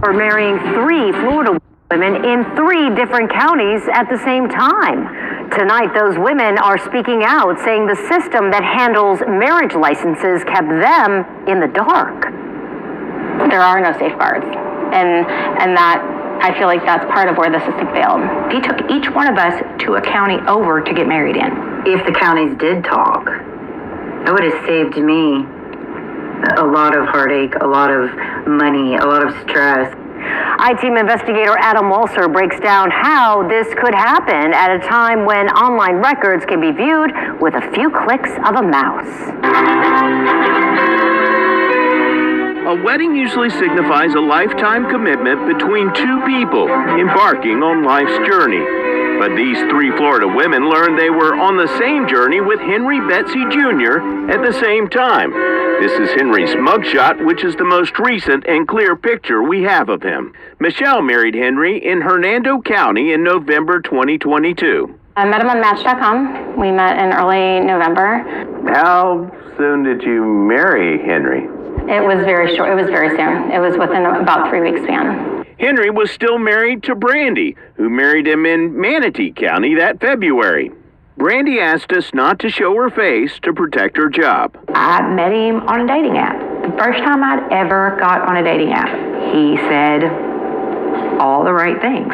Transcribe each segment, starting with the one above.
For marrying 3 Florida women in 3 different counties at the same time. Tonight, those women are speaking out, saying the system that handles marriage licenses kept them in the dark. There are no safeguards, and that I feel like that's part of where the system failed. He took each one of us to a county over to get married in. If the counties did talk, it would have saved me a lot of heartache, a lot of money, a lot of stress. I-Team investigator Adam Walser breaks down how this could happen at a time when online records can be viewed with a few clicks of a mouse. A wedding usually signifies a lifetime commitment between 2 people embarking on life's journey. But these 3 Florida women learned they were on the same journey with Henry Betsy Jr. at the same time. This is Henry's mugshot, which is the most recent and clear picture we have of him. Michelle married Henry in Hernando County in November 2022. I met him on Match.com. We met in early November. How soon did you marry Henry? It was very short. It was very soon. It was within about 3 weeks span. Henry was still married to Brandy, who married him in Manatee County that February. Brandy asked us not to show her face to protect her job. I met him on a dating app. The first time I'd ever got on a dating app. He said all the right things.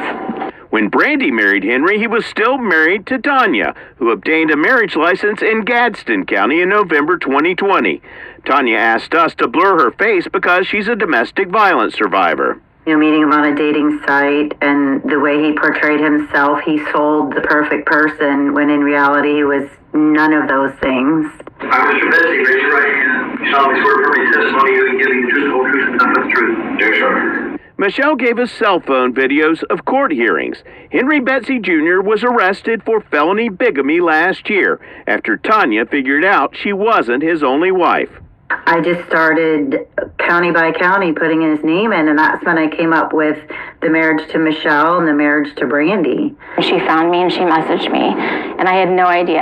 When Brandy married Henry, he was still married to Tanya, who obtained a marriage license in Gadsden County in November 2020. Tanya asked us to blur her face because she's a domestic violence survivor. Meeting him on a dating site and the way he portrayed himself, he sold the perfect person when in reality he was none of those things. I'm Mr. Betsy, raise your right hand. You solemnly swear to affirm the testimony you are giving the truth, the whole truth, and nothing but the truth. Yes, sir. Michelle gave us cell phone videos of court hearings. Henry Betsy Jr. was arrested for felony bigamy last year after Tanya figured out she wasn't his only wife. I just started county by county putting his name in, and that's when I came up with the marriage to Michelle and the marriage to Brandy. She found me and she messaged me, and I had no idea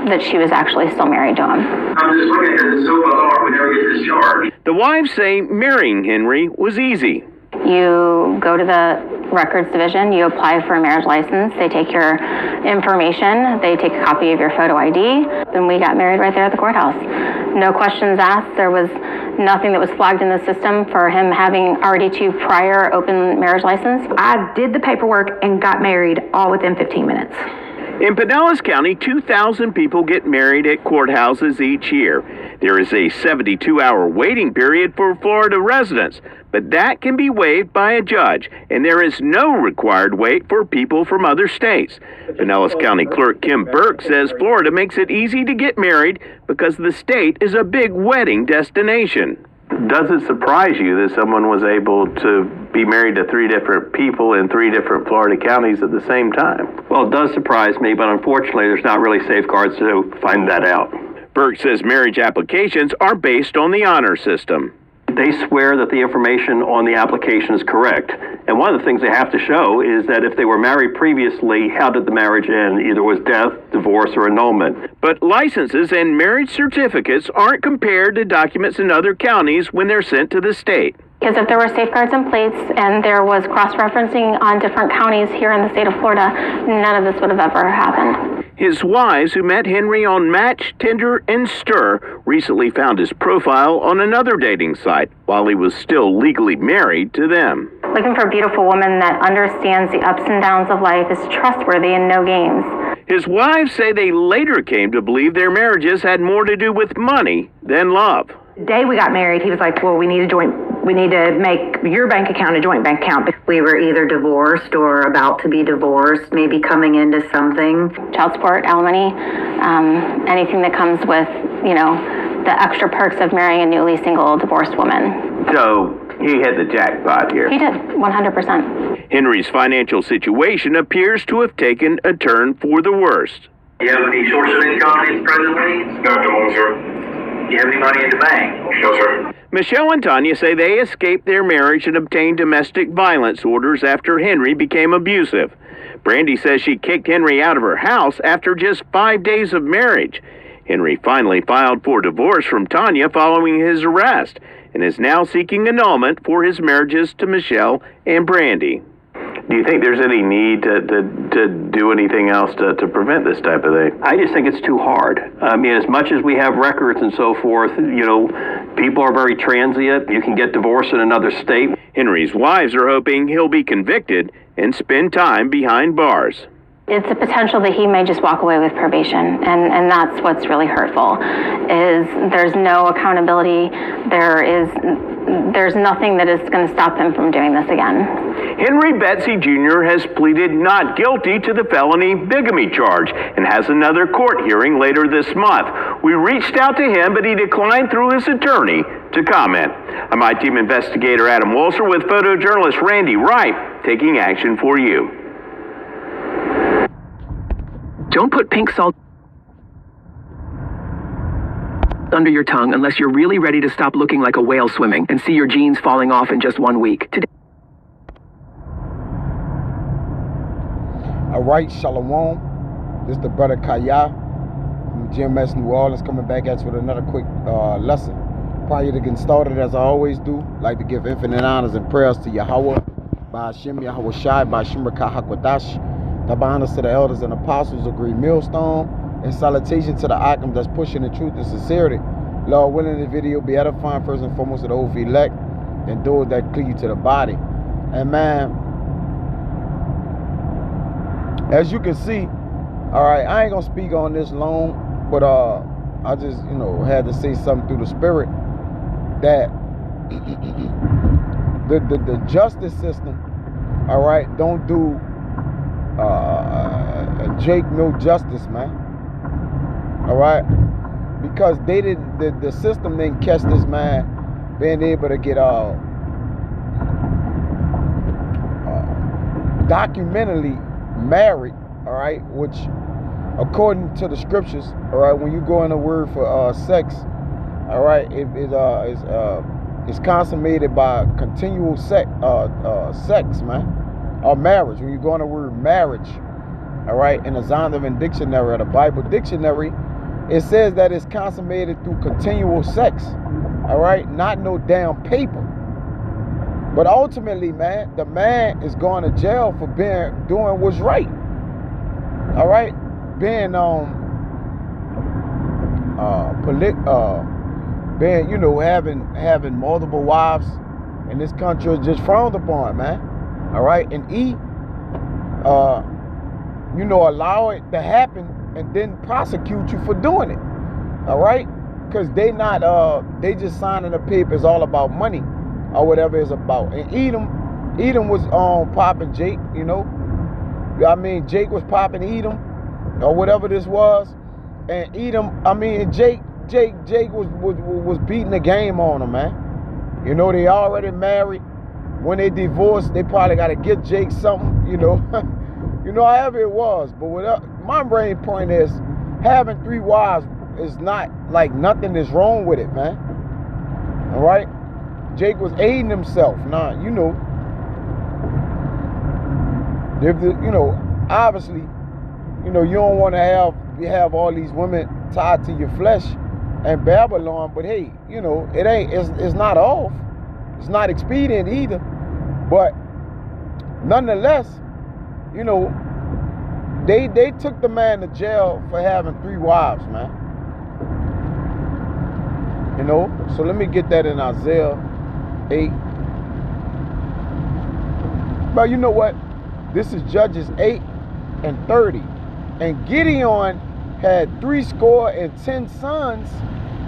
that she was actually still married to him. I'm just looking at this so bizarre we never get discharged. The wives say marrying Henry was easy. You go to the records division, you apply for a marriage license, they take your information, they take a copy of your photo ID, and we got married right there at the courthouse. No questions asked. There was nothing that was flagged in the system for him having already 2 prior open marriage license. I did the paperwork and got married all within 15 minutes. In Pinellas County, 2,000 people get married at courthouses each year. There is a 72-hour waiting period for Florida residents, but that can be waived by a judge, and there is no required wait for people from other states. Pinellas County Clerk Kim Burke says Florida makes it easy to get married because the state is a big wedding destination. Does it surprise you that someone was able to be married to 3 different people in 3 different Florida counties at the same time? Well, it does surprise me, but unfortunately there's not really safeguards to find that out. Burke says marriage applications are based on the honor system. They swear that the information on the application is correct. And one of the things they have to show is that if they were married previously, how did the marriage end? Either was death, divorce, or annulment. But licenses and marriage certificates aren't compared to documents in other counties when they're sent to the state. Because if there were safeguards in place and there was cross-referencing on different counties here in the state of Florida, none of this would have ever happened. His wives, who met Henry on Match, Tinder, and Stir, recently found his profile on another dating site while he was still legally married to them. Looking for a beautiful woman that understands the ups and downs of life, is trustworthy, and no games. His wives say they later came to believe their marriages had more to do with money than love. The day we got married, he was like, well, we need to make your bank account a joint bank account. We were either divorced or about to be divorced, maybe coming into something. Child support, alimony, anything that comes with, the extra perks of marrying a newly single divorced woman. So he hit the jackpot here. He did, 100%. Henry's financial situation appears to have taken a turn for the worst. Do you have any source of income presently? No, at the moment, sir. Do you have any money in the bank? No, sir. Michelle and Tanya say they escaped their marriage and obtained domestic violence orders after Henry became abusive. Brandy says she kicked Henry out of her house after just 5 days of marriage. Henry finally filed for divorce from Tanya following his arrest, and is now seeking annulment for his marriages to Michelle and Brandy. Do you think there's any need to do anything else to prevent this type of thing? I just think it's too hard. I mean, as much as we have records and so forth, people are very transient. You can get divorced in another state. Henry's wives are hoping he'll be convicted and spend time behind bars. It's a potential that he may just walk away with probation, and that's what's really hurtful, is there's no accountability, there's nothing that is going to stop them from doing this again. Henry Betsy Jr. has pleaded not guilty to the felony bigamy charge and has another court hearing later this month. We reached out to him, but he declined through his attorney to comment. I'm I-Team investigator Adam Wolser with photojournalist Randy Wright taking action for you. Don't put pink salt under your tongue unless you're really ready to stop looking like a whale swimming and see your jeans falling off in just 1 week. Today. All right, Shalom. This is the brother Kaya from GMS New Orleans coming back at you with another quick lesson. Prior to getting started, as I always do, I'd like to give infinite honors and prayers to Yahweh, Ba'ashem Yahweh Shai, Ba'ashem Rakah HaKodash. Double honors to the elders and apostles of Green Millstone, and salutation to the Akim that's pushing the truth and sincerity. Lord willing, the video be edifying first and foremost to the OV elect, and those that cleave to the body. And man, as you can see, all right, I ain't gonna speak on this long, but I just had to say something through the spirit that the justice system, all right, don't do Jake no justice, man. All right, because they didn't. The system didn't catch this man being able to get documentally married. All right, which according to the scriptures, all right, when you go in the word for sex, all right, it's consummated by continual sex, man. Or marriage. When you go on the word marriage, all right, in the Zondervan dictionary or the Bible dictionary, it says that it's consummated through continual sex, all right, not no damn paper. But ultimately, man, the man is going to jail for doing what's right, all right, being having multiple wives in this country is just frowned upon, man. All right, and allow it to happen and then prosecute you for doing it. All right, because they just signing the papers all about money or whatever it's about. And Edom was popping Jake, Jake was popping Edom or whatever this was, and Jake was beating the game on him, man. They already married. When they divorced, they probably got to get Jake something, however it was. But my main point is, having 3 wives is not like nothing is wrong with it, man. All right? Jake was aiding himself. Now, obviously, you don't want to have all these women tied to your flesh and Babylon, but hey, it's not off. It's not expedient either. But nonetheless, they took the man to jail for having 3 wives, man. So let me get that in Isaiah 8. But you know what? This is Judges 8:30. And Gideon had 70 sons,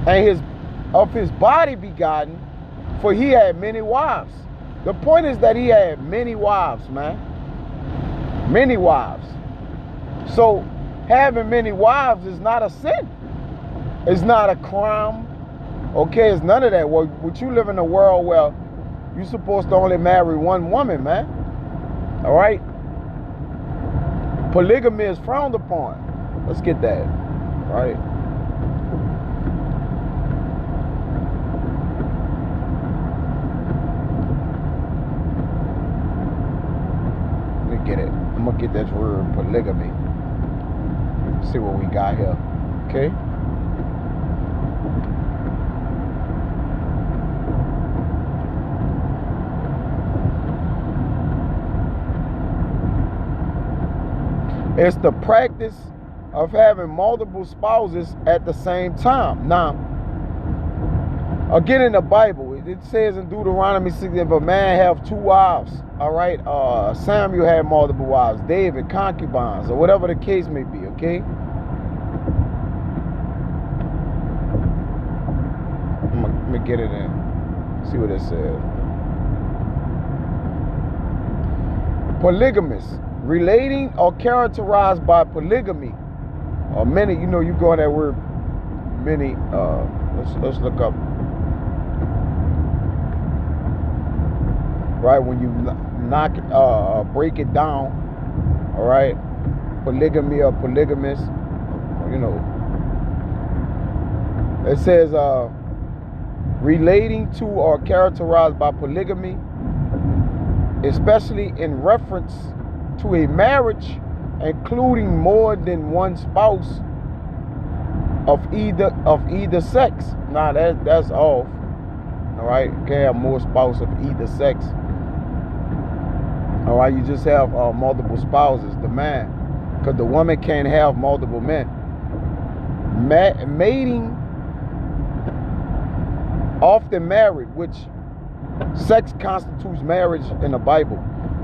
and of his body begotten, for he had many wives. The point is that he had many wives, man. Many wives. So having many wives is not a sin. It's not a crime. Okay, it's none of that. Well, would you live in a world where you're supposed to only marry one woman, man? All right? Polygamy is frowned upon. Let's get that. All right? Get it. I'm gonna get that word polygamy. See what we got here. Okay. It's the practice of having multiple spouses at the same time. Now, again in the Bible, it says in Deuteronomy 6, if a man have 2 wives, all right, Samuel had multiple wives, David, concubines, or whatever the case may be, okay? Let me get it in. See what it says. Polygamous, relating or characterized by polygamy, or many. You know, you go on that word many. Let's look up. Right, when you break it down, all right, polygamy or polygamous, you know, it says relating to or characterized by polygamy, especially in reference to a marriage including more than one spouse of either sex. Now that's off. All right, you can't have more spouses of either sex. All right, you just have multiple spouses, the man, because the woman can't have multiple men. Mating, often married, which sex constitutes marriage in the Bible.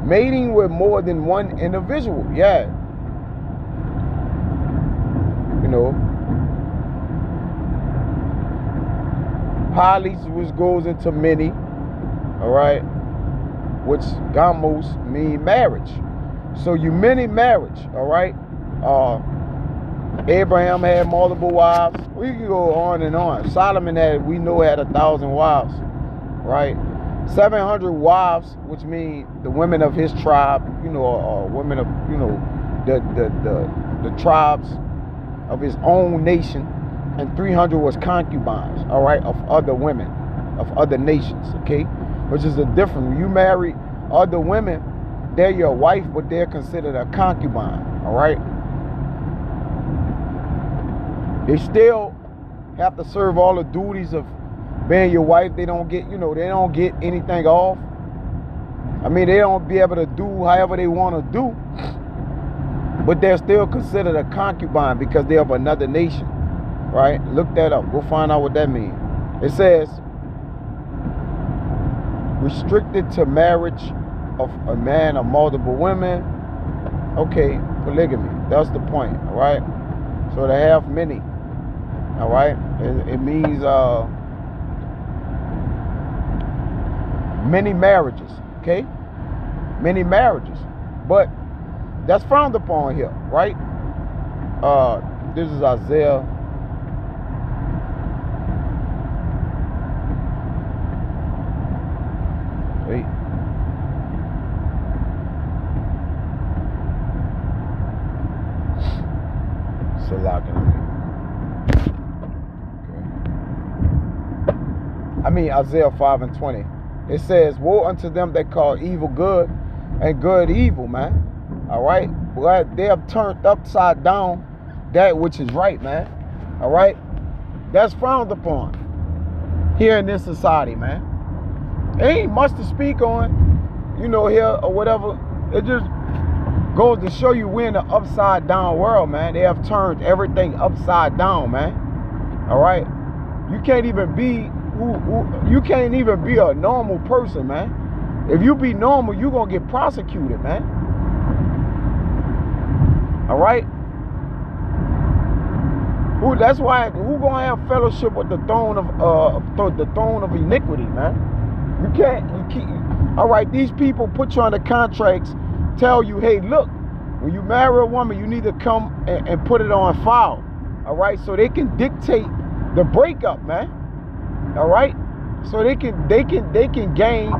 Mating with more than one individual, yeah. You know, polys, which goes into many, all right, which gamos mean marriage. So you many marriage, all right. Abraham had multiple wives. We can go on and on. Solomon had 1,000 wives, right? 700 wives, which mean the women of his tribe, you know, or women of, you know, the tribes of his own nation, and 300 was concubines, all right, of other women, of other nations, okay? Which is a different. When you marry other women, they're your wife, but they're considered a concubine, all right? They still have to serve all the duties of being your wife. They don't get, you know, they don't get anything off. I mean, they don't be able to do however they want to do, but they're still considered a concubine because they're of another nation, right? Look that up. We'll find out what that means. It says, restricted to marriage of a man or multiple women. Okay, polygamy. That's the point, all right? So to have many, all right? It means many marriages, okay? Many marriages. But that's frowned upon here, right? This is Isaiah. Wait. Isaiah 5:20. It says, woe unto them that call evil good and good evil, man. All right? Well, they have turned upside down that which is right, man. All right? That's frowned upon here in this society, man. It ain't much to speak on, you know, here or whatever. It just goes to show you we're in an upside down world, man. They have turned everything upside down, man. All right? You can't even be you can't even be a normal person, man. If you be normal, you're gonna get prosecuted, man. All right? That's why who gonna have fellowship with the throne of iniquity, man? You can't. All right, these people put you under contracts, tell you, hey, look, when you marry a woman, you need to come and put it on file. All right, so they can dictate the breakup, man. All right, so they can gain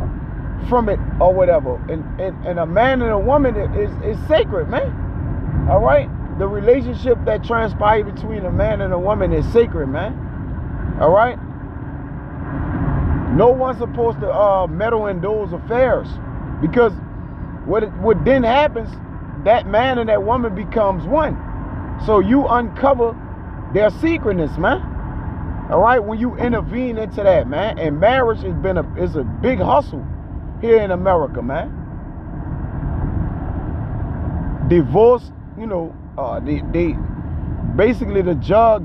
from it or whatever. And a man and a woman is sacred, man. All right, the relationship that transpires between a man and a woman is sacred, man. All right. No one's supposed to meddle in those affairs, because what then happens, that man and that woman becomes one. So you uncover their secretness, man. All right, when you intervene into that, man. And marriage is a big hustle here in America, man. Divorce you know, they basically the judge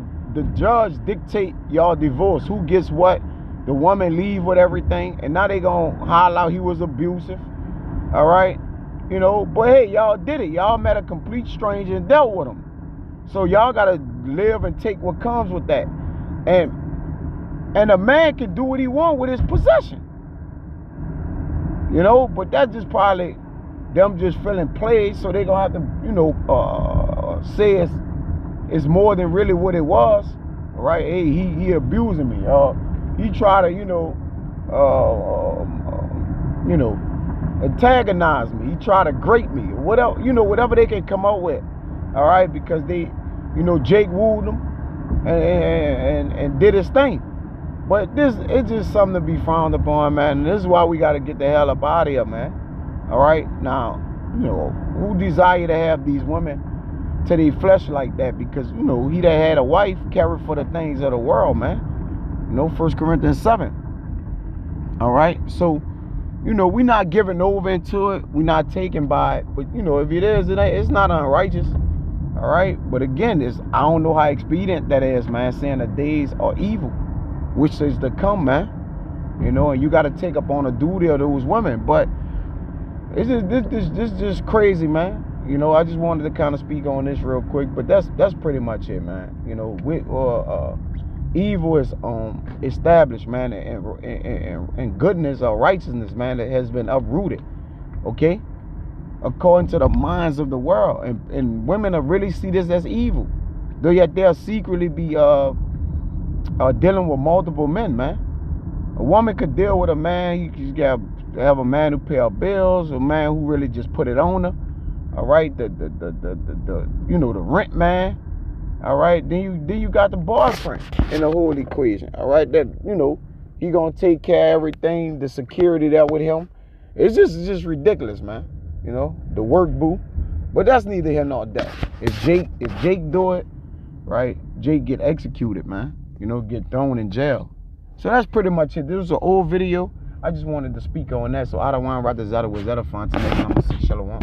dictate y'all divorce, who gets what. The woman leave with everything, and now they gonna holler out he was abusive. All right, you know, but hey, y'all did it. Y'all met a complete stranger and dealt with him. So y'all gotta live and take what comes with that. And a man can do what he want with his possession. You know, but that's just probably them just feeling played, so they gonna have to, you know, say it's more than really what it was. All right, hey, he abusing me. He try to, you know, antagonize me. He try to grate me. Whatever, you know, whatever they can come up with. All right, because they, you know, Jake wooed him and did his thing. But it's just something to be frowned upon, man. And this is why we got to get the hell up out of here, man. All right, now, you know, who desire to have these women to their flesh like that? Because, you know, he that had a wife carried for the things of the world, man. You know, 1 Corinthians 7. All right, so, you know, we're not giving over into it. We're not taken by it. But, you know, if it is, it's not unrighteous. All right, but again, I don't know how expedient that is, man, saying the days are evil, which is to come, man. You know, and you got to take up on a duty of those women. But it's just crazy, man. You know, I just wanted to kind of speak on this real quick, but that's pretty much it, man. You know, evil is established, man, and goodness or righteousness, man, that has been uprooted. Okay, according to the minds of the world, and women really see this as evil, though yet they'll secretly be dealing with multiple men, man. A woman could deal with a man. You got to have a man who pay her bills, a man who really just put it on her. All right, the you know, the rent man. All right, then you got the boyfriend in the whole equation. All right, that, you know, he gonna take care of everything, the security there with him. It's just ridiculous, man. You know, the work boo. But that's neither here nor there. If Jake do it, right, Jake get executed, man. You know, get thrown in jail. So that's pretty much it. This was an old video. I just wanted to speak on that. So I don't want to write the Zeta with Zeta Fontaine. I'm gonna say shalom.